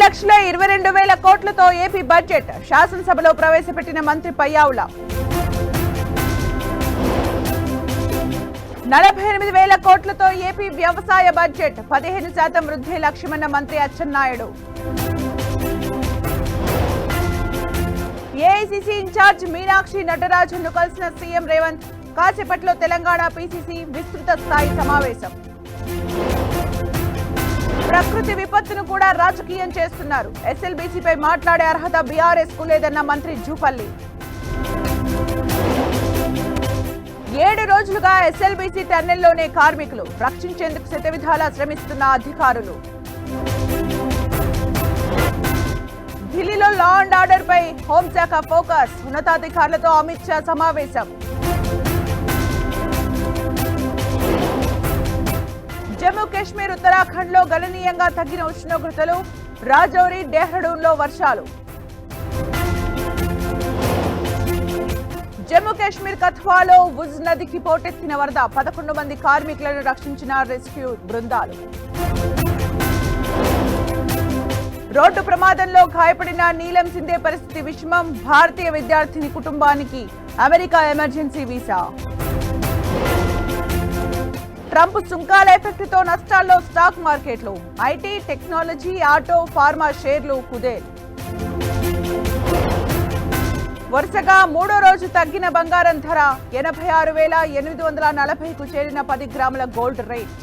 2,22,000 కోట్లతో AP budget శాసనసభలో ప్రవేశపెట్టిన మంత్రి పయ్యావుల 48,000 కోట్లతో ఏపీ వ్యవసాయ బడ్జెట్ 15% వృద్ధి లక్ష్యమన్న మంత్రి అచ్చెన్నాయుడు. ఏఐసీసీ ఇన్ఛార్జ్ మీనాక్షి నటరాజన్ను కలిసిన సీఎం రేవంత్. కాసేపట్లో తెలంగాణ పీసీసీ విస్తృత స్థాయి సమావేశం. ప్రకృతి విపత్తును కూడా రాజకీయం చేస్తున్నారు. ఎస్ఎల్బీసీపై మాట్లాడే అర్హత బీఆర్ఎస్ కు లేదన్న మంత్రి జూపల్లి. 7 రోజులుగా ఎస్ఎల్బీసీ టన్నెల్లోనే కార్మికులు రక్షించేందుకు శతవిధాలా శ్రమిస్తున్న అధికారులు. ఢిల్లీలో లా అండ్ ఆర్డర్ పై హోంశాఖ ఫోకస్. ఉన్నతాధికారులతో అమిత్ షా సమావేశం. జమ్మూ కాశ్మీర్, ఉత్తరాఖండ్ లో గణనీయంగా తగ్గిన ఉష్ణోగ్రతలు. రాజౌరి, డెహ్రాడూన్ లో వర్షాలు. జమ్మూ కాశ్మీర్ కథ్వాలో వుజ్ నదికి పోటెత్తిన వరద. 11 మంది కార్మికులను రక్షించిన రెస్క్యూ బృందాలు. రోడ్డు ప్రమాదంలో గాయపడిన నీలం సింధే పరిస్థితి విషమం. భారతీయ విద్యార్థిని కుటుంబానికి అమెరికా ఎమర్జెన్సీ వీసా. ట్రంప్ సుంకాల ఎఫెక్ట్తో నష్టాల్లో స్టాక్ మార్కెట్లు. ఐటీ, టెక్నాలజీ, ఆటో, ఫార్మా షేర్లు కుదేల్. వరుసగా 3వ రోజు తగ్గిన బంగారం ధర 86,840కు చేరిన 10 గ్రాముల గోల్డ్ రేట్.